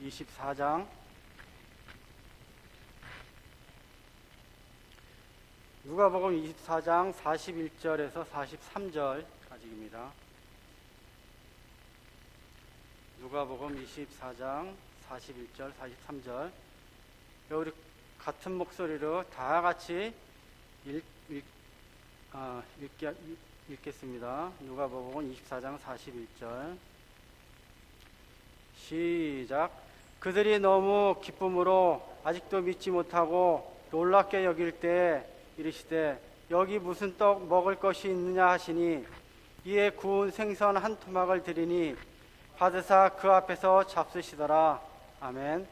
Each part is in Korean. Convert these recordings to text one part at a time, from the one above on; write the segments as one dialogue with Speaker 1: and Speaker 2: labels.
Speaker 1: 24장 누가복음 24장 41절에서 43절까지입니다. 누가복음 24장 41절, 43절. 우리 같은 목소리로 다 같이 읽겠습니다. 누가복음 24장 41절. 시작. 그들이 너무 기쁨으로 아직도 믿지 못하고 놀랍게 여길 때 이르시되 여기 무슨 떡 먹을 것이 있느냐 하시니 이에 구운 생선 한 토막을 드리니 받으사 그 앞에서 잡수시더라. 아멘.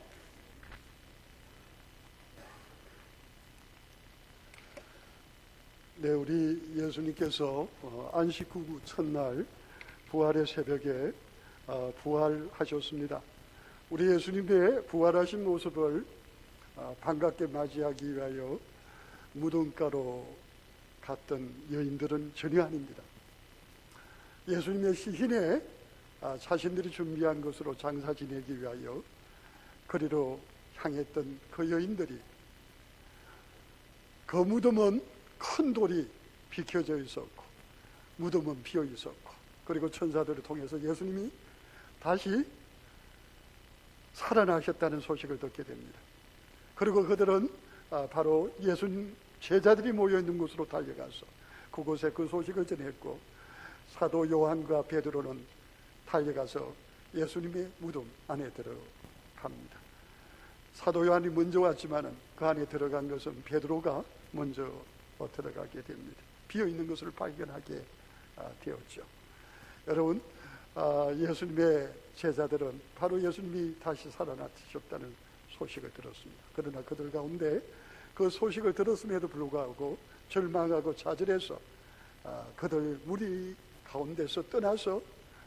Speaker 2: 네, 우리 예수님께서 안식 후 첫날 부활의 새벽에 부활하셨습니다. 우리 예수님의 부활하신 모습을 반갑게 맞이하기 위하여 무덤가로 갔던 여인들은 전혀 아닙니다. 예수님의 시신에 자신들이 준비한 것으로 장사 지내기 위하여 거리로 향했던 그 여인들이, 그 무덤은 큰 돌이 비켜져 있었고 무덤은 비어 있었고, 그리고 천사들을 통해서 예수님이 다시 살아나셨다는 소식을 듣게 됩니다. 그리고 그들은 바로 예수님 제자들이 모여있는 곳으로 달려가서 그곳에 그 소식을 전했고, 사도 요한과 베드로는 달려가서 예수님의 무덤 안에 들어갑니다. 사도 요한이 먼저 왔지만 그 안에 들어간 것은 베드로가 먼저 들어가게 됩니다. 비어있는 것을 발견하게 되었죠. 여러분, 예수님의 제자들은 바로 예수님이 다시 살아나셨다는 소식을 들었습니다. 그러나 그들 가운데 그 소식을 들었음에도 불구하고 절망하고 좌절해서 그들 무리 가운데서 떠나서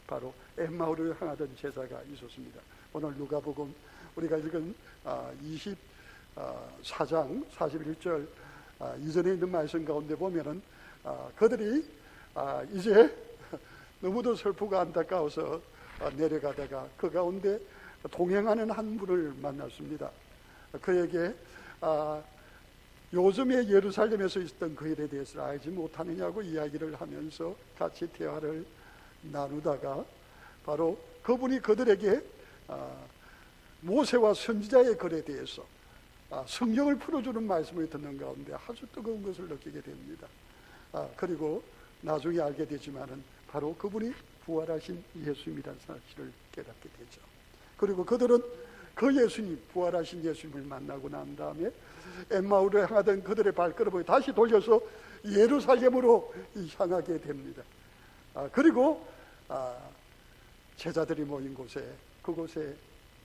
Speaker 2: 바로 엠마오를 향하던 제자가 있었습니다. 오늘 누가복음 우리가 읽은 24장 41절 이전에 있는 말씀 가운데 보면은 그들이 이제 너무도 슬프고 안타까워서 내려가다가 그 가운데 동행하는 한 분을 만났습니다. 그에게 요즘에 예루살렘에서 있었던 그 일에 대해서 알지 못하느냐고 이야기를 하면서 같이 대화를 나누다가 바로 그분이 그들에게 모세와 선지자의 글에 대해서 성경을 풀어주는 말씀을 듣는 가운데 아주 뜨거운 것을 느끼게 됩니다. 그리고 나중에 알게 되지만은 바로 그분이 부활하신 예수님이라는 사실을 깨닫게 되죠. 그리고 그들은 그 예수님, 부활하신 예수님을 만나고 난 다음에 엠마오를 향하던 그들의 발걸음을 다시 돌려서 예루살렘으로 향하게 됩니다. 그리고 제자들이 모인 그곳에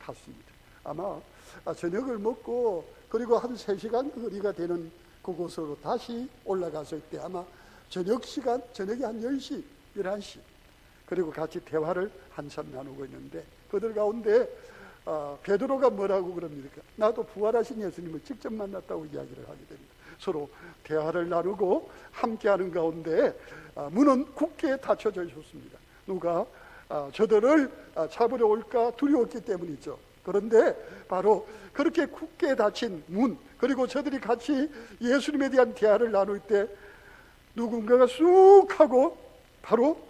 Speaker 2: 갔습니다. 아마 저녁을 먹고 그리고 한 3시간 거리가 되는 그곳으로 다시 올라갔을 때 아마 저녁이 한 10시, 11시, 그리고 같이 대화를 한참 나누고 있는데 그들 가운데 베드로가 뭐라고 그럽니까? 나도 부활하신 예수님을 직접 만났다고 이야기를 하게 됩니다. 서로 대화를 나누고 함께하는 가운데 문은 굳게 닫혀져 있었습니다. 누가 저들을 잡으려 올까 두려웠기 때문이죠. 그런데 바로 그렇게 굳게 닫힌 문, 그리고 저들이 같이 예수님에 대한 대화를 나눌 때 누군가가 쑥 하고 바로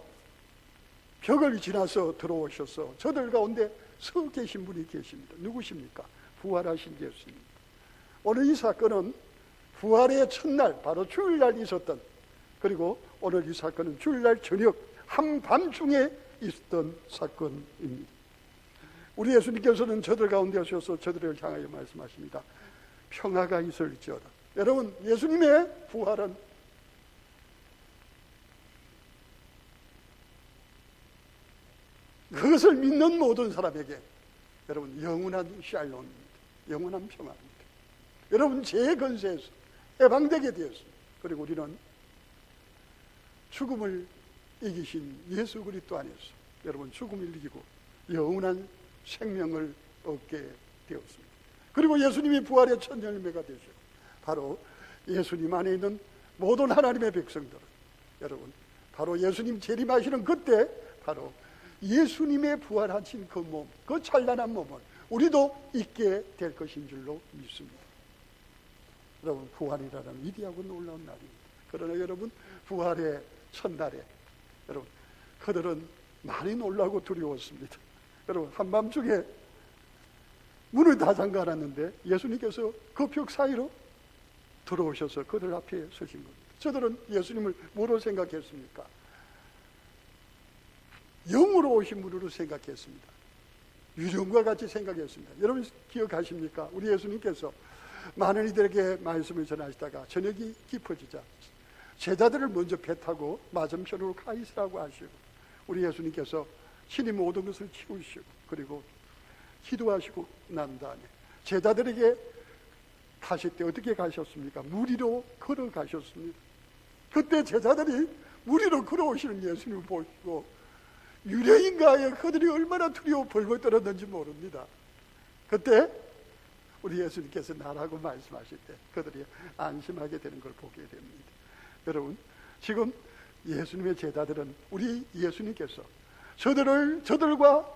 Speaker 2: 벽을 지나서 들어오셔서 저들 가운데 서 계신 분이 계십니다. 누구십니까? 부활하신 예수님입니다. 오늘 이 사건은 부활의 첫날, 바로 주일날 있었던, 그리고 오늘 이 사건은 주일날 저녁 한밤중에 있었던 사건입니다. 우리 예수님께서는 저들 가운데 오셔서 저들을 향하여 말씀하십니다. 평화가 있을지어다. 여러분, 예수님의 부활은 그것을 믿는 모든 사람에게 여러분 영원한 샬롬입니다. 영원한 평화입니다. 여러분, 죄의 권세에서 해방되게 되었습니다. 그리고 우리는 죽음을 이기신 예수 그리스도 안에서 여러분 죽음을 이기고 영원한 생명을 얻게 되었습니다. 그리고 예수님이 부활의 첫 열매가 되죠. 바로 예수님 안에 있는 모든 하나님의 백성들은 여러분 바로 예수님 재림하시는 그때 바로 예수님의 부활하신 그 몸, 그 찬란한 몸을 우리도 있게 될 것인 줄로 믿습니다. 여러분, 부활이라는 위대하고 놀라운 날입니다. 그러나 여러분, 부활의 첫날에 여러분, 그들은 많이 놀라고 두려웠습니다. 여러분, 한밤중에 문을 다 잠가놨는데 예수님께서 그 벽 사이로 들어오셔서 그들 앞에 서신 겁니다. 저들은 예수님을 뭐로 생각했습니까? 영으로 오신 분으로 생각했습니다. 유령과 같이 생각했습니다. 여러분 기억하십니까? 우리 예수님께서 많은 이들에게 말씀을 전하시다가 저녁이 깊어지자 제자들을 먼저 배 타고 맞은편으로 가 있으라고 하시고, 우리 예수님께서 신이 모든 것을 치우시고 그리고 기도하시고 난 다음에 제자들에게 가실 때 어떻게 가셨습니까? 물 위로 걸어가셨습니다. 그때 제자들이 물 위로 걸어오시는 예수님을 보시고 유령인가 하여 그들이 얼마나 두려워 벌벌 떨었는지 모릅니다. 그때 우리 예수님께서 나라고 말씀하실 때 그들이 안심하게 되는 걸 보게 됩니다. 여러분, 지금 예수님의 제자들은 우리 예수님께서 저들과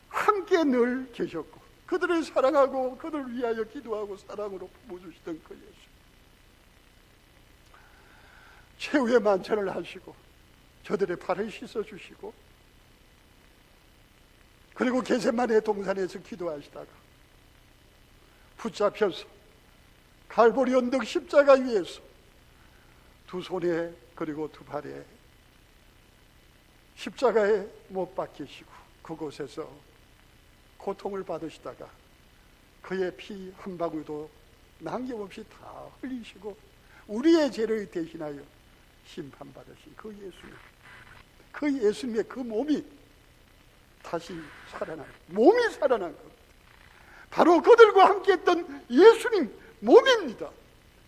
Speaker 2: 함께 늘 계셨고 그들을 사랑하고 그들을 위하여 기도하고 사랑으로 품어주시던 그 예수, 최후의 만찬을 하시고 저들의 발을 씻어주시고 그리고 겟세마네 동산에서 기도하시다가 붙잡혀서 갈보리 언덕 십자가 위에서 두 손에 그리고 두 발에 십자가에 못 박히시고 그곳에서 고통을 받으시다가 그의 피 한 방울도 남김없이 다 흘리시고 우리의 죄를 대신하여 심판받으신 그 예수님, 그 예수님의 그 몸이 다시 살아난, 몸이 살아난 것, 바로 그들과 함께 했던 예수님 몸입니다.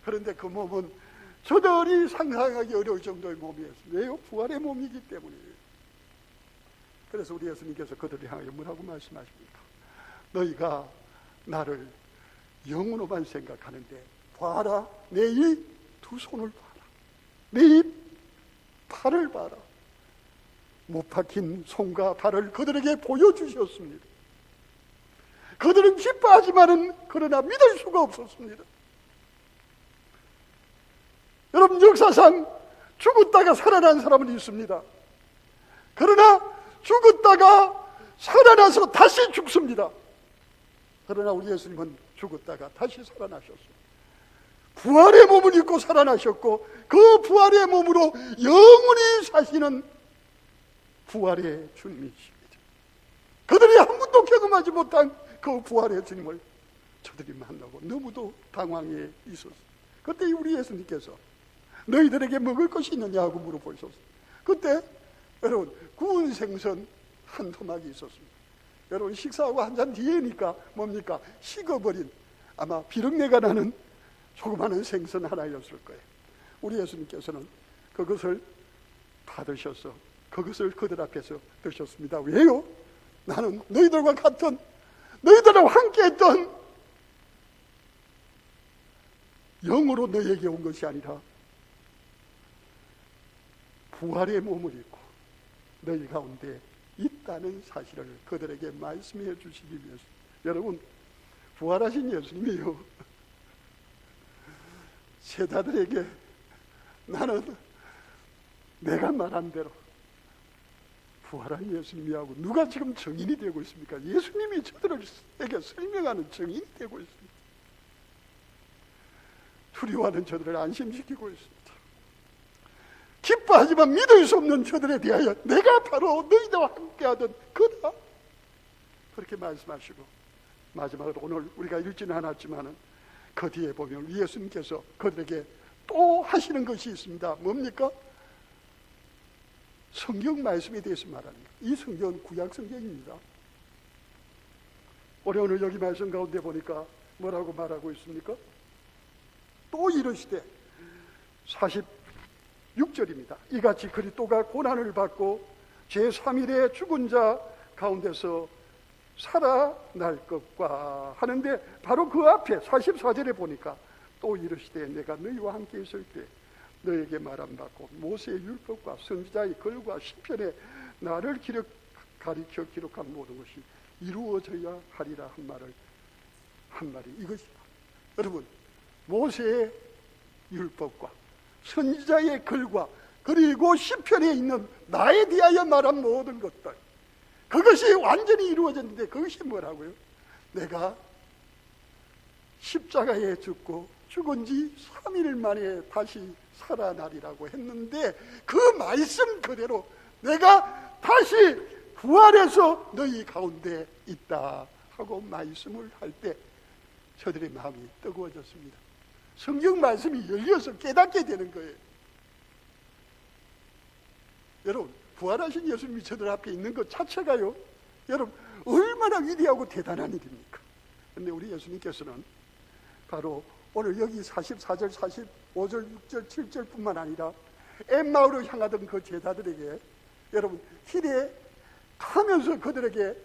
Speaker 2: 그런데 그 몸은 저들이 상상하기 어려울 정도의 몸이었습니다. 왜요? 부활의 몸이기 때문이에요. 그래서 우리 예수님께서 그들을 향하여 뭐라고 말씀하십니까? 너희가 나를 영으로만 생각하는데 봐라, 내 이 두 손을 봐라, 내 이 발을 봐라. 못 박힌 손과 발을 그들에게 보여주셨습니다. 그들은 기뻐하지만은 그러나 믿을 수가 없었습니다. 여러분, 역사상 죽었다가 살아난 사람은 있습니다. 그러나 죽었다가 살아나서 다시 죽습니다. 그러나 우리 예수님은 죽었다가 다시 살아나셨습니다. 부활의 몸을 입고 살아나셨고 그 부활의 몸으로 영원히 사시는 부활의 주님이십니다. 그들이 한 번도 경험하지 못한 그 부활의 주님을 저들이 만나고 너무도 당황해 있었어요. 그때 우리 예수님께서 너희들에게 먹을 것이 있느냐고 물어보셨어요. 그때 여러분, 구운 생선 한 토막이 있었습니다. 여러분, 식사하고 한잔 뒤에니까 뭡니까? 식어버린, 아마 비린내가 나는 조그마한 생선 하나였을 거예요. 우리 예수님께서는 그것을 받으셔서 그것을 그들 앞에서 드셨습니다. 왜요? 나는 너희들과 같은, 너희들과 함께 했던 영으로 너희에게 온 것이 아니라 부활의 몸을 입고 너희 가운데 있다는 사실을 그들에게 말씀해 주시기 위해서. 여러분, 부활하신 예수님이요, 제자들에게 나는 내가 말한 대로 부활한 예수님이하고 누가 지금 증인이 되고 있습니까? 예수님이 저들에게 설명하는 증인이 되고 있습니다. 두려워하는 저들을 안심시키고 있습니다. 기뻐하지만 믿을 수 없는 저들에 대하여 내가 바로 너희들과 함께하던 그다, 그렇게 말씀하시고 마지막으로 오늘 우리가 읽지는 않았지만 그 뒤에 보면 예수님께서 그들에게 또 하시는 것이 있습니다. 뭡니까? 성경 말씀에 대해서 말합니다. 이 성경은 구약 성경입니다. 오늘 여기 말씀 가운데 보니까 뭐라고 말하고 있습니까? 또 이르시되 46절입니다. 이같이 그리스도가 고난을 받고 제3일에 죽은 자 가운데서 살아날 것과 하는데, 바로 그 앞에 44절에 보니까 또 이르시되 내가 너희와 함께 있을 때 너에게 말함 받고 모세의 율법과 선지자의 글과 시편에 나를 가리켜 기록한 모든 것이 이루어져야 하리라 한 말이 이것이다. 여러분, 모세의 율법과 선지자의 글과 그리고 시편에 있는 나에 대하여 말한 모든 것들, 그것이 완전히 이루어졌는데 그것이 뭐라고요? 내가 십자가에 죽고 죽은 지 3일 만에 다시 살아나리라고 했는데 그 말씀 그대로 내가 다시 부활해서 너희 가운데 있다 하고 말씀을 할 때 저들의 마음이 뜨거워졌습니다. 성경 말씀이 열려서 깨닫게 되는 거예요. 여러분, 부활하신 예수님이 저들 앞에 있는 것 자체가요, 여러분 얼마나 위대하고 대단한 일입니까? 그런데 우리 예수님께서는 바로 오늘 여기 44절, 45절, 6절, 7절뿐만 아니라 엠마오로 향하던 그 제자들에게 여러분 길에 가면서 그들에게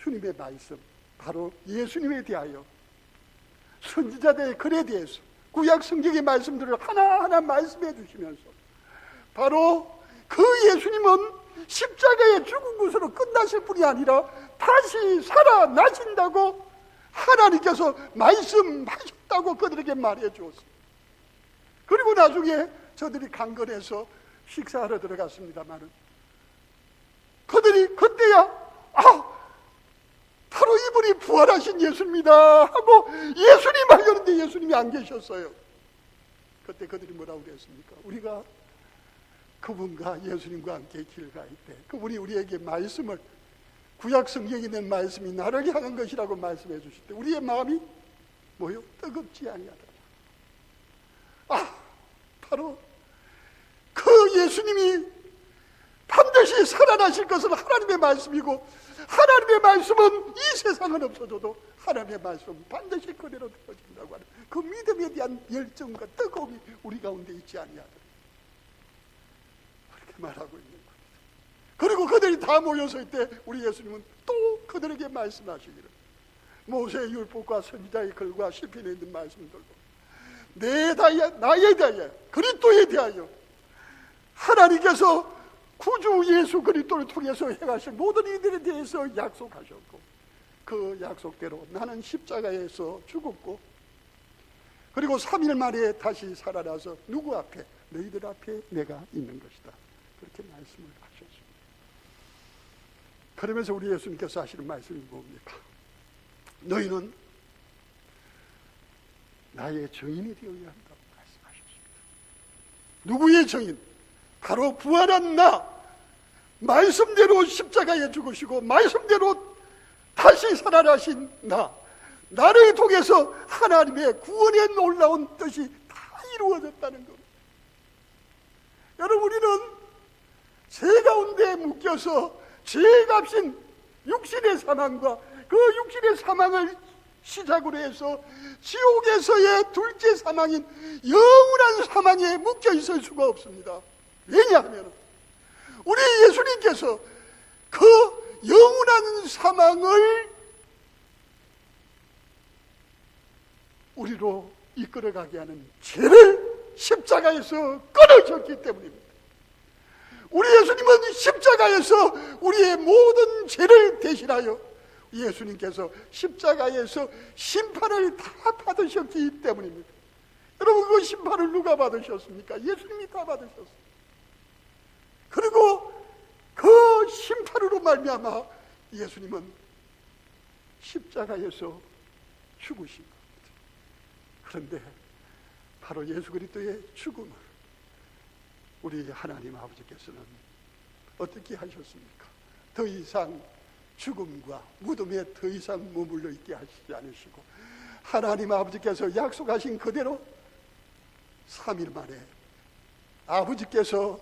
Speaker 2: 주님의 말씀, 바로 예수님에 대하여 선지자들의 글에 대해서 구약 성경의 말씀들을 하나하나 말씀해 주시면서 바로 그 예수님은 십자가에 죽은 것으로 끝나실 뿐이 아니라 다시 살아나신다고 하나님께서 말씀하셨다고 그들에게 말해 주었습니다. 그리고 나중에 저들이 강건해서 식사하러 들어갔습니다마는 그들이 그때야 바로 이분이 부활하신 예수님이다 하고 예수님 하려는데 예수님이 안 계셨어요. 그때 그들이 뭐라고 그랬습니까? 우리가 그분과 예수님과 함께 길 갈 때 그분이 우리에게 말씀을, 구약 성경에 있는 말씀이 나를 향한 것이라고 말씀해 주실 때 우리의 마음이 뭐요? 뜨겁지 아니하더라. 바로 그 예수님이 반드시 살아나실 것은 하나님의 말씀이고 하나님의 말씀은 이 세상은 없어져도 하나님의 말씀은 반드시 그대로 되어진다고 하는 그 믿음에 대한 열정과 뜨거움이 우리 가운데 있지 아니하더라. 그렇게 말하고 있는 겁니다. 그리고 그들이 다 모여서 때 우리 예수님은 또 그들에게 말씀하시기를, 모세의 율법과 선지자의 글과 시편에 있는 말씀들도 나에 대하여 그리스도에 대하여 하나님께서 구주 예수 그리스도를 통해서 행하실 모든 이들에 대해서 약속하셨고 그 약속대로 나는 십자가에서 죽었고 그리고 3일 만에 다시 살아나서 누구 앞에? 너희들 앞에 내가 있는 것이다. 그렇게 말씀을 하셨습니다. 그러면서 우리 예수님께서 하시는 말씀이 뭡니까? 너희는 나의 증인이 되어야 한다고 말씀하셨습니다. 누구의 증인? 바로 부활한 나, 말씀대로 십자가에 죽으시고 말씀대로 다시 살아나신 나를 통해서 하나님의 구원의 놀라운 뜻이 다 이루어졌다는 겁니다. 여러분, 우리는 죄 가운데 묶여서 죄값인 육신의 사망과 그 육신의 사망을 시작으로 해서 지옥에서의 둘째 사망인 영원한 사망에 묶여 있을 수가 없습니다. 왜냐하면 우리 예수님께서 그 영원한 사망을 우리로 이끌어가게 하는 죄를 십자가에서 끊어졌기 때문입니다. 우리 예수님은 십자가에서 우리의 모든 죄를 대신하여 예수님께서 십자가에서 심판을 다 받으셨기 때문입니다. 여러분, 그 심판을 누가 받으셨습니까? 예수님이 다 받으셨습니다. 그리고 그 심판으로 말미암아 예수님은 십자가에서 죽으신 겁니다. 그런데 바로 예수 그리스도의 죽음을 우리 하나님 아버지께서는 어떻게 하셨습니까? 더 이상 죽음과 무덤에 더 이상 머물러 있게 하시지 않으시고 하나님 아버지께서 약속하신 그대로 3일 만에 아버지께서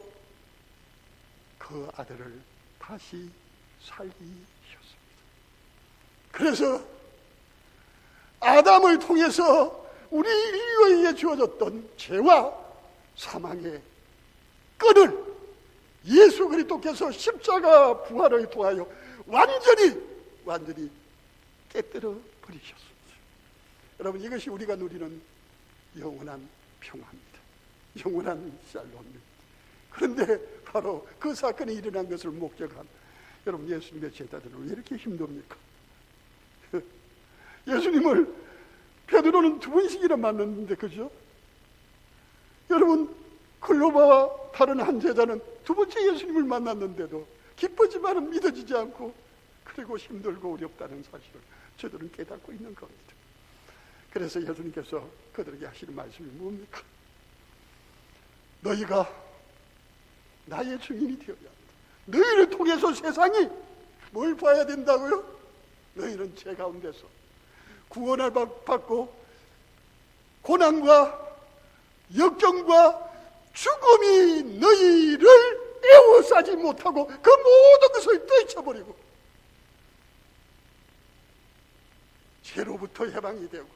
Speaker 2: 그 아들을 다시 살리셨습니다. 그래서 아담을 통해서 우리 인류에게 주어졌던 죄와 사망의 끈을 예수 그리스도께서 십자가 부활을 통하여 완전히 깨뜨려 버리셨습니다. 여러분, 이것이 우리가 누리는 영원한 평화입니다. 영원한 샬롬입니다. 그런데 바로 그 사건이 일어난 것을 목격한 여러분, 예수님의 제자들은 왜 이렇게 힘듭니까? 예수님을 베드로는 2번씩이나 만났는데, 그죠? 여러분, 클로바와 다른 한 제자는 2번째 예수님을 만났는데도 기쁘지만은 믿어지지 않고, 그리고 힘들고 어렵다는 사실을 저들은 깨닫고 있는 겁니다. 그래서 예수님께서 그들에게 하시는 말씀이 뭡니까? 너희가 나의 증인이 되어야 한다. 너희를 통해서 세상이 뭘 봐야 된다고요? 너희는 제 가운데서 구원을 받고 고난과 역경과 죽음이 너희를 에워싸지 못하고 그 모든 것을 떨쳐버리고 죄로부터 해방이 되고,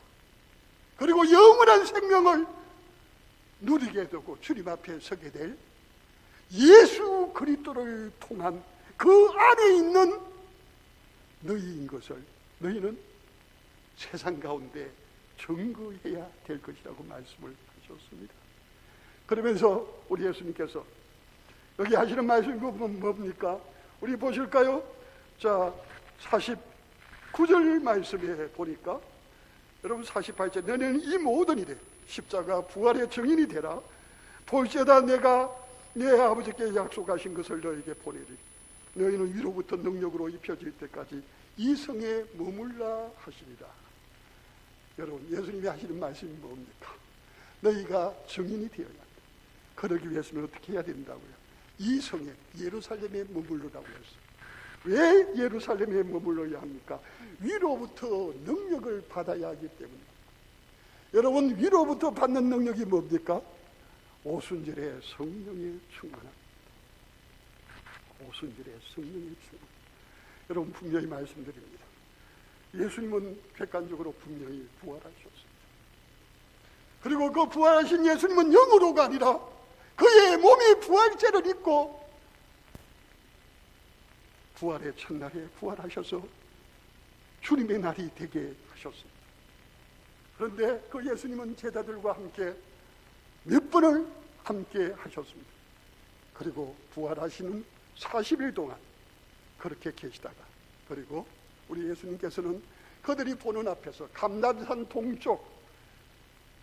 Speaker 2: 그리고 영원한 생명을 누리게 되고 주님 앞에 서게 될 예수 그리스도를 통한 그 안에 있는 너희인 것을 너희는 세상 가운데 증거해야 될 것이라고 말씀을 하셨습니다. 그러면서 우리 예수님께서 여기 하시는 말씀이 뭡니까? 우리 보실까요? 자, 49절 말씀에 보니까, 여러분 48절, 너는 이 모든 일에 십자가 부활의 증인이 되라. 볼지어다 내가 내 아버지께 약속하신 것을 너에게 보내리. 너희는 위로부터 능력으로 입혀질 때까지 이 성에 머물라 하시리라. 여러분, 예수님이 하시는 말씀이 뭡니까? 너희가 증인이 되어야 한다. 그러기 위해서는 어떻게 해야 된다고요? 이 성에, 예루살렘에 머물러라고 했어요. 왜 예루살렘에 머물러야 합니까? 위로부터 능력을 받아야 하기 때문입니다. 여러분, 위로부터 받는 능력이 뭡니까? 오순절에 성령의 충만함. 오순절에 성령의 충만. 여러분, 분명히 말씀드립니다. 예수님은 객관적으로 분명히 부활하셨습니다. 그리고 그 부활하신 예수님은 영으로가 아니라 그의 몸이 부활체를 입고 부활의 첫날에 부활하셔서 주님의 날이 되게 하셨습니다. 그런데 그 예수님은 제자들과 함께 몇 번을 함께 하셨습니다. 그리고 부활하시는 40일 동안 그렇게 계시다가, 그리고 우리 예수님께서는 그들이 보는 앞에서 감람산 동쪽,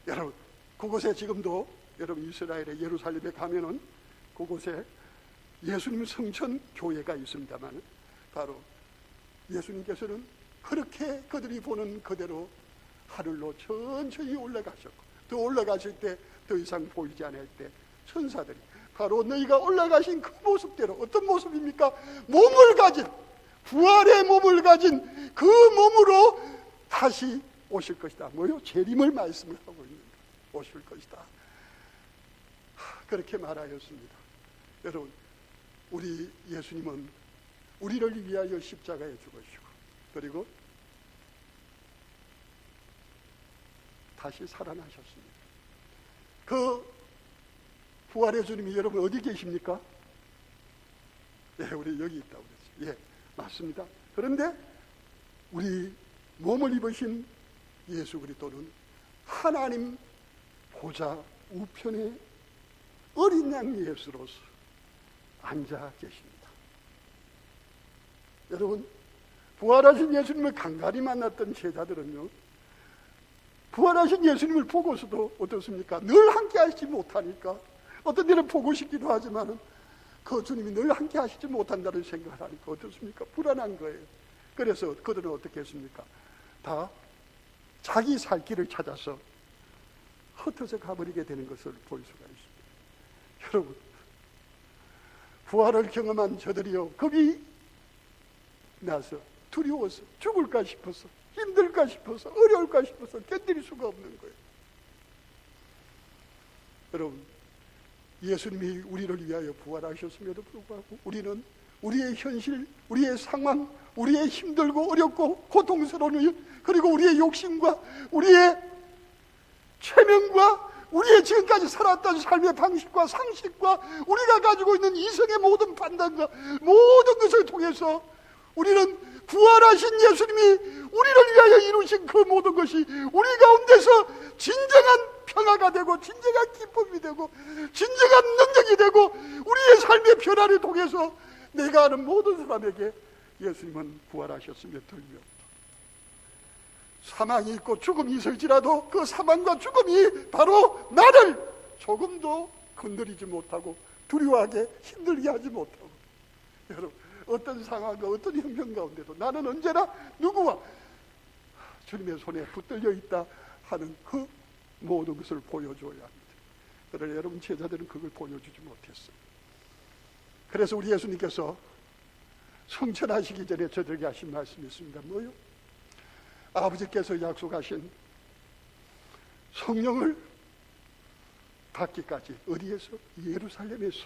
Speaker 2: 여러분 그곳에 지금도 여러분 이스라엘의 예루살렘에 가면은 그곳에 예수님 성천 교회가 있습니다만, 바로 예수님께서는 그렇게 그들이 보는 그대로 하늘로 천천히 올라가셨고, 또 올라가실 때 더 이상 보이지 않을 때 천사들이 바로 너희가 올라가신 그 모습대로, 어떤 모습입니까? 몸을 가진, 부활의 몸을 가진 그 몸으로 다시 오실 것이다. 뭐요? 재림을 말씀을 하고 있는 거예요. 오실 것이다. 그렇게 말하였습니다. 여러분, 우리 예수님은 우리를 위하여 십자가에 죽으시고, 그리고 다시 살아나셨습니다. 그 부활의 주님이 여러분 어디 계십니까? 예, 우리 여기 있다고 그랬죠. 예, 맞습니다. 그런데 우리 몸을 입으신 예수 그리스도는 하나님 보좌 우편에 어린 양 예수로서 앉아 계십니다. 여러분, 부활하신 예수님을 간간히 만났던 제자들은요, 부활하신 예수님을 보고서도 어떻습니까? 늘 함께 하시지 못하니까, 어떤 때는 보고 싶기도 하지만 그 주님이 늘 함께 하시지 못한다는 생각을 하니까 어떻습니까? 불안한 거예요. 그래서 그들은 어떻게 했습니까? 다 자기 살 길을 찾아서 흩어져 가버리게 되는 것을 볼 수가 있습니다. 여러분, 부활을 경험한 저들이요, 겁이 나서 두려워서 죽을까 싶어서, 힘들까 싶어서, 어려울까 싶어서 견딜 수가 없는 거예요. 여러분, 예수님이 우리를 위하여 부활하셨음에도 불구하고 우리는 우리의 현실, 우리의 상황, 우리의 힘들고 어렵고 고통스러운 일, 그리고 우리의 욕심과 우리의 체면과 우리의 지금까지 살았던 삶의 방식과 상식과 우리가 가지고 있는 이성의 모든 판단과 모든 것을 통해서 우리는 부활하신 예수님이 우리를 위하여 이루신 그 모든 것이 우리 가운데서 진정한 평화가 되고 진정한 기쁨이 되고 진정한 능력이 되고 우리의 삶의 변화를 통해서 내가 아는 모든 사람에게 예수님은 부활하셨으며 들며 사망이 있고 죽음이 있을지라도 그 사망과 죽음이 바로 나를 조금도 건드리지 못하고 두려워하게 힘들게 하지 못하고, 여러분 어떤 상황과 어떤 형편 가운데도 나는 언제나 누구와 주님의 손에 붙들려 있다 하는 그 모든 것을 보여줘야 합니다. 그러나 여러분 제자들은 그걸 보여주지 못했어요. 그래서 우리 예수님께서 성천하시기 전에 저들에게 하신 말씀이 있습니다. 뭐요? 아버지께서 약속하신 성령을 받기까지 어디에서? 예루살렘에서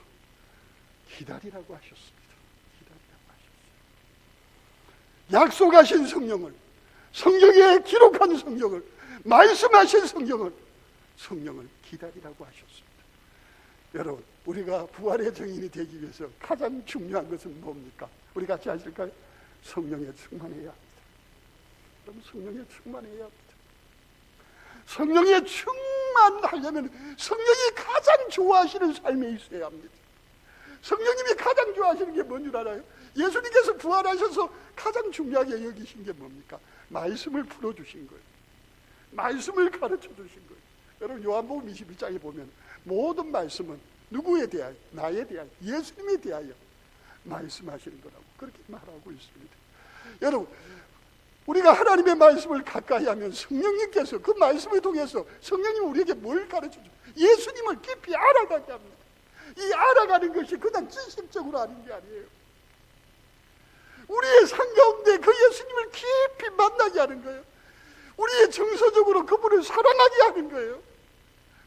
Speaker 2: 기다리라고 하셨습니다. 기다리라고 하셨어요. 약속하신 성령을, 성경에 기록한 성령을, 말씀하신 성령을 기다리라고 하셨습니다. 여러분, 우리가 부활의 증인이 되기 위해서 가장 중요한 것은 뭡니까? 우리 같이 하실까요? 성령에 충만해야 합니다. 여러분, 성령에 충만해야 합니다. 성령에 충만하려면 성령이 가장 좋아하시는 삶에 있어야 합니다. 성령님이 가장 좋아하시는 게 뭔 줄 알아요? 예수님께서 부활하셔서 가장 중요하게 여기신 게 뭡니까? 말씀을 풀어주신 거예요. 말씀을 가르쳐 주신 거예요. 여러분, 요한복음 21장에 보면 모든 말씀은 누구에 대하여? 나에 대하여, 예수님에 대하여 말씀하시는 거라고 그렇게 말하고 있습니다. 여러분, 우리가 하나님의 말씀을 가까이 하면 성령님께서 그 말씀을 통해서 성령님이 우리에게 뭘 가르쳐줘? 예수님을 깊이 알아가게 합니다. 이 알아가는 것이 그냥 지식적으로 하는 게 아니에요. 우리의 삶 가운데 그 예수님을 깊이 만나게 하는 거예요. 우리의 정서적으로 그분을 사랑하게 하는 거예요.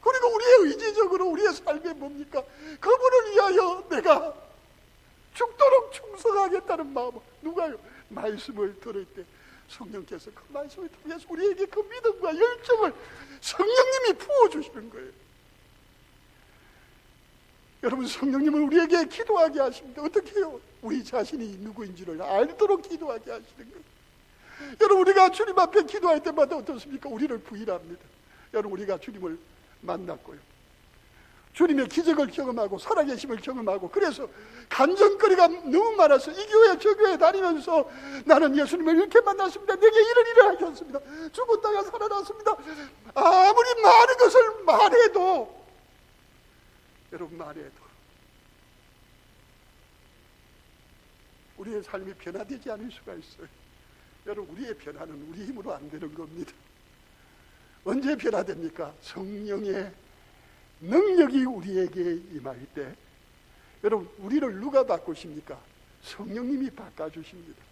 Speaker 2: 그리고 우리의 의지적으로 우리의 삶에 뭡니까? 그분을 위하여 내가 죽도록 충성하겠다는 마음. 누가요? 말씀을 들을 때 성령께서 그 말씀을 통해서 우리에게 그 믿음과 열정을 성령님이 부어주시는 거예요. 여러분, 성령님은 우리에게 기도하게 하십니다. 어떻게 해요? 우리 자신이 누구인지를 알도록 기도하게 하시는 거예요. 여러분, 우리가 주님 앞에 기도할 때마다 어떻습니까? 우리를 부인합니다. 여러분, 우리가 주님을 만났고요, 주님의 기적을 경험하고 살아계심을 경험하고, 그래서 간증거리가 너무 많아서 이 교회 저 교회 다니면서 나는 예수님을 이렇게 만났습니다. 내게 이런 일을 하셨습니다. 죽었다가 살아났습니다. 아무리 많은 것을 말해도, 여러분, 말해도 우리의 삶이 변화되지 않을 수가 있어요. 여러분, 우리의 변화는 우리 힘으로 안 되는 겁니다. 언제 변화됩니까? 성령의 능력이 우리에게 임할 때. 여러분, 우리를 누가 바꾸십니까? 성령님이 바꿔주십니다.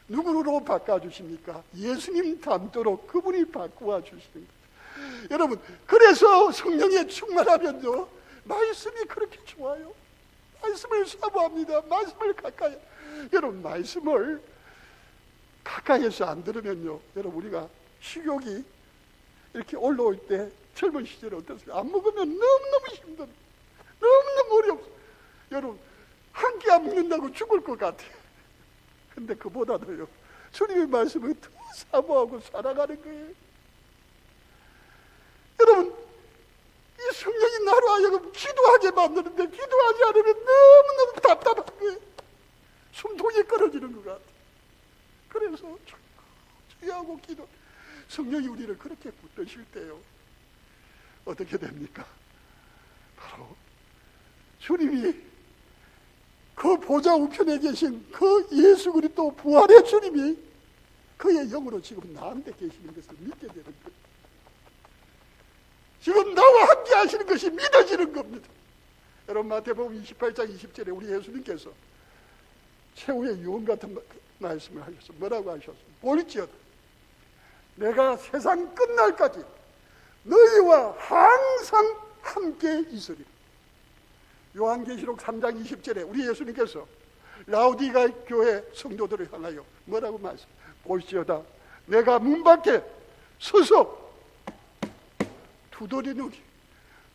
Speaker 2: 누구로 바꿔주십니까? 예수님 닮도록 그분이 바꾸어 주시는 거죠. 여러분, 그래서 성령에 충만하면요, 말씀이 그렇게 좋아요. 말씀을 사모합니다. 말씀을 가까이. 여러분, 말씀을 가까이에서 안 들으면요, 여러분, 우리가 식욕이 이렇게 올라올 때 젊은 시절에 어떻습니까? 안 먹으면 너무너무 힘들어요. 너무너무 어렵어요. 여러분, 한 끼 안 먹는다고 죽을 것 같아요. 근데 그보다도요, 주님의 말씀을 더 사모하고 사랑하는 거예요. 여러분, 이 성령이 나로 하여금 기도하게 만드는데 기도하지 않으면 너무너무 답답한 거예요. 숨통이 끊어지는 것 같아요. 그래서 주의하고 기도. 성령이 우리를 그렇게 붙드실 때요, 어떻게 됩니까? 바로 주님이 그 보좌 우편에 계신 그 예수 그리스도 부활의 주님이 그의 영으로 지금 나한테 계시는 것을 믿게 되는 거예요. 지금 나와 함께 하시는 것이 믿어지는 겁니다. 여러분, 마태복음 28장 20절에 우리 예수님께서 최후의 유언 같은 말씀을 하셨어요. 뭐라고 하셨어요? 볼지어다 내가 세상 끝날까지 너희와 항상 함께 있으리라. 요한계시록 3장 20절에 우리 예수님께서 라우디가 교회 성도들을 향하여 뭐라고 말씀하세요? 볼지어다 내가 문 밖에 서서 두드리노니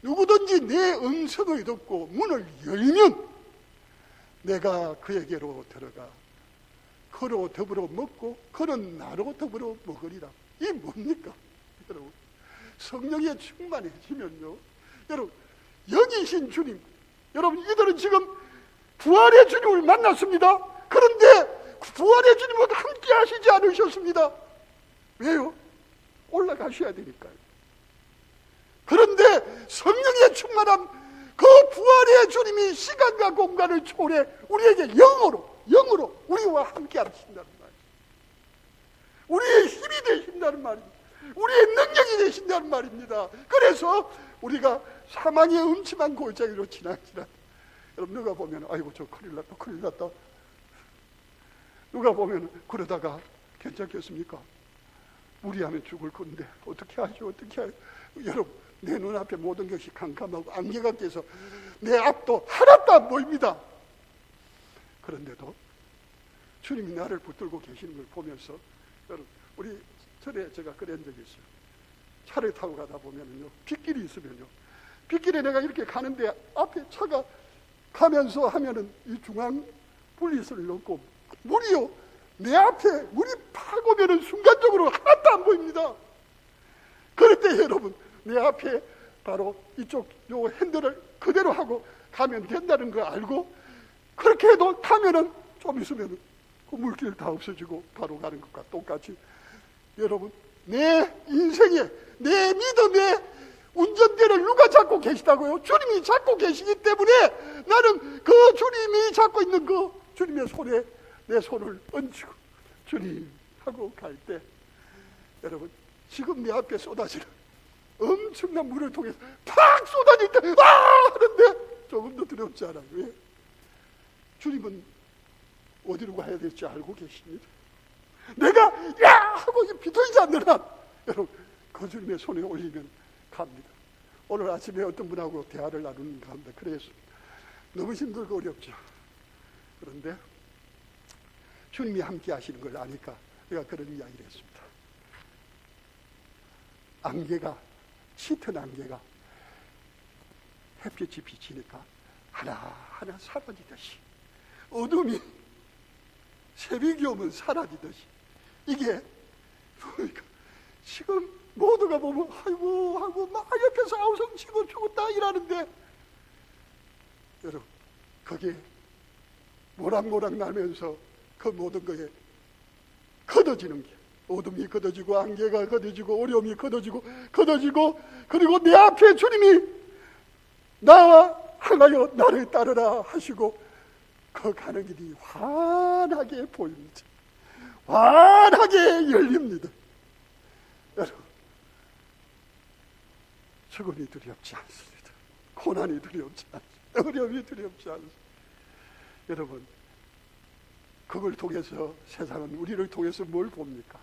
Speaker 2: 누구든지 내 음성을 듣고 문을 열면 내가 그에게로 들어가 그로 더불어 먹고 그는 나로 더불어 먹으리라. 이게 뭡니까? 여러분, 성령에 충만해지면요, 여러분, 영이신 주님, 여러분, 이들은 지금 부활의 주님을 만났습니다. 그런데 부활의 주님과 함께 하시지 않으셨습니다. 왜요? 가셔야 되니까요. 그런데 성령의 충만함, 그 부활의 주님이 시간과 공간을 초월해 우리에게 영으로 우리와 함께 하신다는 말이에요. 우리의 힘이 되신다는 말입니다. 우리의 능력이 되신다는 말입니다. 그래서 우리가 사망의 음침한 골짜기로 지나치라. 여러분, 누가 보면 아이고 저 큰일 났다. 누가 보면 그러다가 괜찮겠습니까? 무리하면 죽을 건데 어떻게 하죠? 여러분, 내 눈앞에 모든 것이 캄캄하고 안개가 껴서 내 앞도 하나도 안 보입니다. 그런데도 주님이 나를 붙들고 계시는 걸 보면서, 여러분, 우리 전에 제가 그런 적이 있어요. 차를 타고 가다 보면요, 빗길이 있으면요, 빗길에 내가 이렇게 가는데 앞에 차가 가면서 하면은 이 중앙 분리선을 넘고 물이요, 내 앞에 물이 팍 오면은 순간적으로 하나도 안 보입니다. 그럴 때 여러분, 내 앞에 바로 이쪽 요 핸들을 그대로 하고 가면 된다는 거 알고, 그렇게 해도 타면은 좀 있으면 그 물길 다 없어지고 바로 가는 것과 똑같이, 여러분, 내 인생에, 내 믿음의 운전대를 누가 잡고 계시다고요? 주님이 잡고 계시기 때문에 나는 그 주님이 잡고 있는 그 주님의 손에 내 손을 얹고 주님 하고 갈 때, 여러분, 지금 내 앞에 쏟아지는 엄청난 물을 통해서 팍 쏟아질 때 하는데 조금 더 두렵지 않아요. 왜? 주님은 어디로 가야 될지 알고 계십니다. 내가 야 하고 비틀지 않는 한, 여러분, 그 주님의 손에 올리면 갑니다. 오늘 아침에 어떤 분하고 대화를 나누는 가운데 그랬습니다. 너무 힘들고 어렵죠. 그런데 주님이 함께 하시는 걸 아니까 내가 그런 이야기를 했습니다. 안개가, 짙은 안개가 햇빛이 비치니까 하나하나 사라지듯이, 어둠이 새벽이 오면 사라지듯이, 이게 그러니까 지금 모두가 보면 아이고 하고 막 옆에서 아우성 치고 죽었다 이러는데, 여러분, 그게 모락모락 나면서 그 모든 거에 걷어지는 게, 어둠이 걷어지고 안개가 걷어지고 어려움이 걷어지고 그리고 내 앞에 주님이 나와 하나여 나를 따르라 하시고 그 가는 길이 환하게 보입니다. 환하게 열립니다. 여러분, 죽음이 두렵지 않습니다. 고난이 두렵지 않습니다. 어려움이 두렵지 않습니다. 여러분, 그걸 통해서 세상은 우리를 통해서 뭘 봅니까?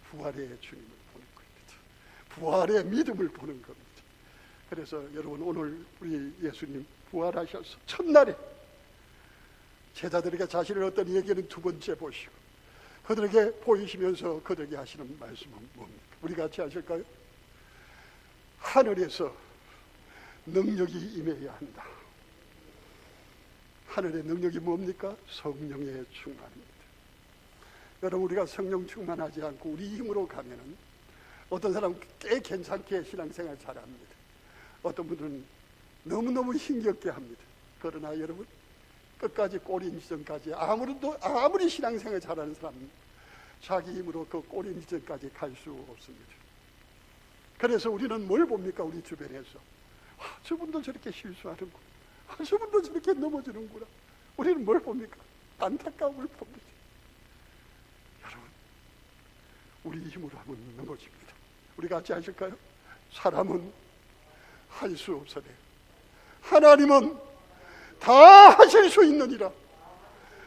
Speaker 2: 부활의 주님을 보는 겁니다. 부활의 믿음을 보는 겁니다. 그래서 여러분, 오늘 우리 예수님 부활하셔서 첫날에 제자들에게 자신을 어떤 얘기는 두 번째 보시고 그들에게 보이시면서 그들에게 하시는 말씀은 뭡니까? 우리 같이 하실까요? 하늘에서 능력이 임해야 한다. 하늘의 능력이 뭡니까? 성령의 충만입니다. 여러분, 우리가 성령 충만하지 않고 우리 힘으로 가면은 어떤 사람은 꽤 괜찮게 신앙생활 잘합니다. 어떤 분들은 너무너무 힘겹게 합니다. 그러나 여러분, 끝까지 꼬린 지점까지 아무리 신앙생활 잘하는 사람은 자기 힘으로 그 꼬린 지점까지 갈 수 없습니다. 그래서 우리는 뭘 봅니까? 우리 주변에서 저분도 저렇게 실수하는구나, 저분도 저렇게 넘어지는구나. 우리는 뭘 봅니까? 안타까움을 봅니다. 여러분, 우리 힘으로 하면 넘어집니다. 우리 같이 하실까요? 사람은 할 수 없으되 하나님은 다 하실 수 있느니라.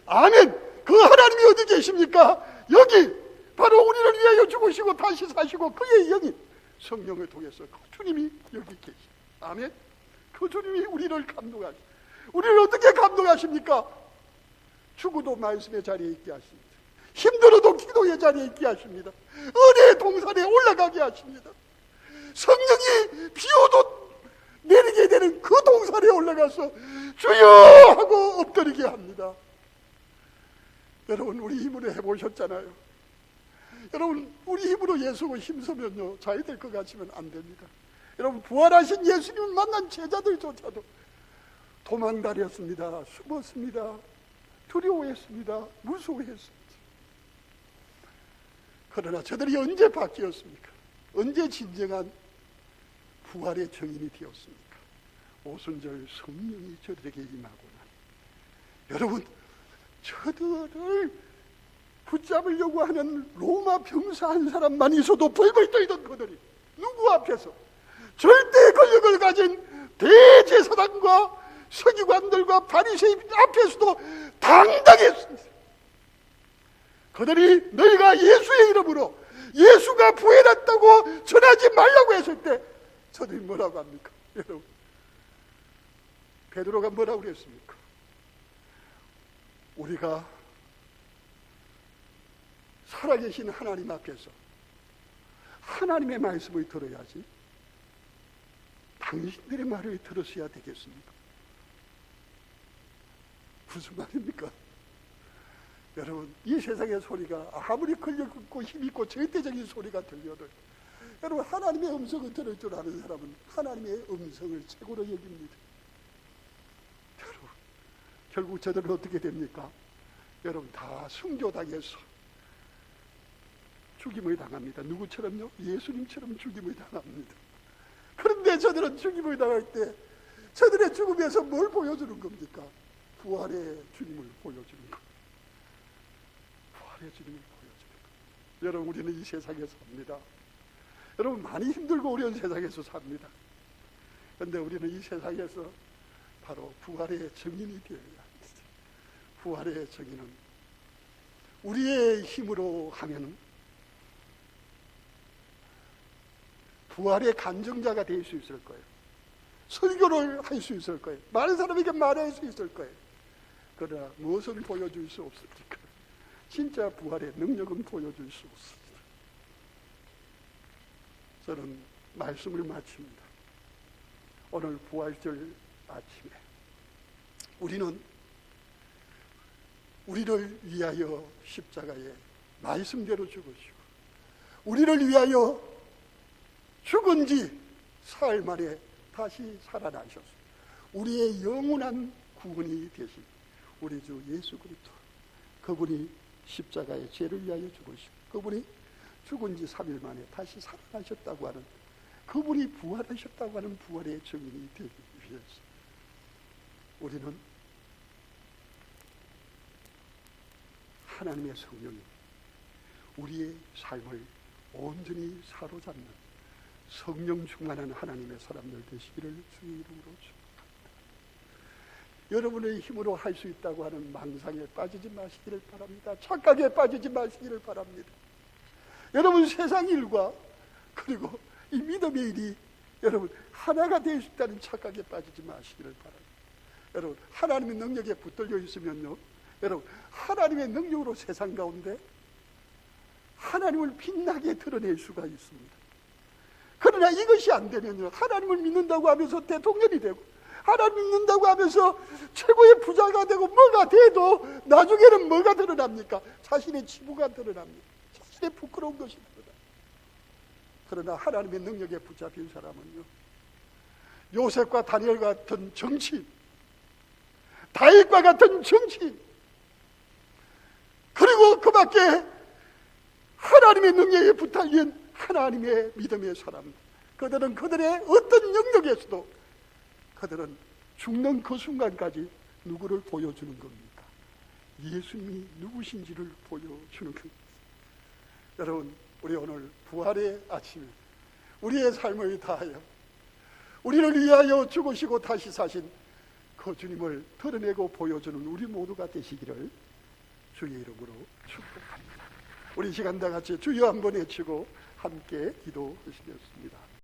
Speaker 2: 아멘. 그 하나님이 어디 계십니까? 여기 바로 우리를 위하여 죽으시고 다시 사시고 그의 영인 성령을 통해서 그 주님이 여기 계십니다. 아멘. 그 주님이 우리를 감동하십니다. 우리를 어떻게 감동하십니까? 죽어도 말씀의 자리에 있게 하십니다. 힘들어도 기도의 자리에 있게 하십니다. 은혜의 동산에 올라가게 하십니다. 성령이 비오도 내리게 되는 그 동산에 올라가서 주여 하고 엎드리게 합니다. 여러분, 우리 힘으로 해보셨잖아요. 여러분, 우리 힘으로 예수를 힘쓰면요 잘 될 것 같으면 안 됩니다. 여러분, 부활하신 예수님을 만난 제자들조차도 도망다녔습니다. 숨었습니다. 두려워했습니다. 무서워했습니다. 그러나 저들이 언제 바뀌었습니까? 언제 진정한 부활의 증인이 되었습니까? 오순절 성령이 저들에게 임하고 나니, 여러분, 저들을 붙잡으려고 하는 로마 병사 한 사람만 있어도 벌벌 떨던 그들이 누구 앞에서? 절대 권력을 가진 대제사장과 서기관들과 바리새인 앞에서도 당당히 그들이 너희가 예수의 이름으로 예수가 부활했다고 전하지 말라고 했을 때 저들이 뭐라고 합니까? 여러분, 베드로가 뭐라고 그랬습니까? 우리가 살아계신 하나님 앞에서 하나님의 말씀을 들어야지 당신들의 말을 들었어야 되겠습니까? 무슨 말입니까? 여러분, 이 세상의 소리가 아무리 권력 있고 힘 있고 절대적인 소리가 들려도 여러분, 하나님의 음성을 들을 줄 아는 사람은 하나님의 음성을 최고로 여깁니다. 여러분, 결국 저들은 어떻게 됩니까? 여러분, 다 순교당해서 죽임을 당합니다. 누구처럼요? 예수님처럼 죽임을 당합니다. 그런데 저들은 죽임을 당할 때 저들의 죽음에서 뭘 보여주는 겁니까? 부활의 주님을 보여주는 겁니다. 부활의 주님을 보여주는 겁니다. 여러분, 우리는 이 세상에 삽니다. 여러분, 많이 힘들고 어려운 세상에서 삽니다. 그런데 우리는 이 세상에서 바로 부활의 증인이 되어야 합니다. 부활의 증인은 우리의 힘으로 하면은 부활의 간증자가 될 수 있을 거예요. 설교를 할 수 있을 거예요. 많은 사람에게 말할 수 있을 거예요. 그러나 무엇을 보여줄 수 없습니까? 진짜 부활의 능력은 보여줄 수 없습니다. 저는 말씀을 마칩니다. 오늘 부활절 아침에 우리는 우리를 위하여 십자가에 말씀대로 죽으시고 우리를 위하여 죽은 지 사흘 만에 다시 살아나셨습니다. 우리의 영원한 구원이 되신 우리 주 예수 그리스도, 그분이 십자가에 죄를 위하여 죽으시고 그분이 죽은 지 3일 만에 다시 살아나셨다고 하는, 그분이 부활하셨다고 하는 부활의 증인이 되기 위해서 우리는 하나님의 성령이 우리의 삶을 온전히 사로잡는 성령 충만한 하나님의 사람들 되시기를 주의 이름으로 축복합니다. 여러분의 힘으로 할 수 있다고 하는 망상에 빠지지 마시기를 바랍니다. 착각에 빠지지 마시기를 바랍니다. 여러분, 세상 일과 그리고 이 믿음의 일이 여러분 하나가 될 수 있다는 착각에 빠지지 마시기를 바랍니다. 여러분, 하나님의 능력에 붙들려 있으면요, 여러분, 하나님의 능력으로 세상 가운데 하나님을 빛나게 드러낼 수가 있습니다. 그러나 이것이 안 되면요, 하나님을 믿는다고 하면서 대통령이 되고 하나님 믿는다고 하면서 최고의 부자가 되고 뭐가 돼도 나중에는 뭐가 드러납니까? 자신의 치부가 드러납니다. 자신의 부끄러운 것이 드러납니다. 그러나 하나님의 능력에 붙잡힌 사람은요, 요셉과 다니엘 같은 정치인, 다윗과 같은 정치인, 그리고 그 밖에 하나님의 능력에 붙들린 하나님의 믿음의 사람, 그들은 그들의 어떤 영역에서도 그들은 죽는 그 순간까지 누구를 보여주는 겁니까? 예수님이 누구신지를 보여주는 겁니다. 여러분, 우리 오늘 부활의 아침에 우리의 삶을 다하여 우리를 위하여 죽으시고 다시 사신 그 주님을 드러내고 보여주는 우리 모두가 되시기를 주의 이름으로 축복합니다. 우리 시간 다 같이 주여 한번 외치고 함께 기도하시겠습니다.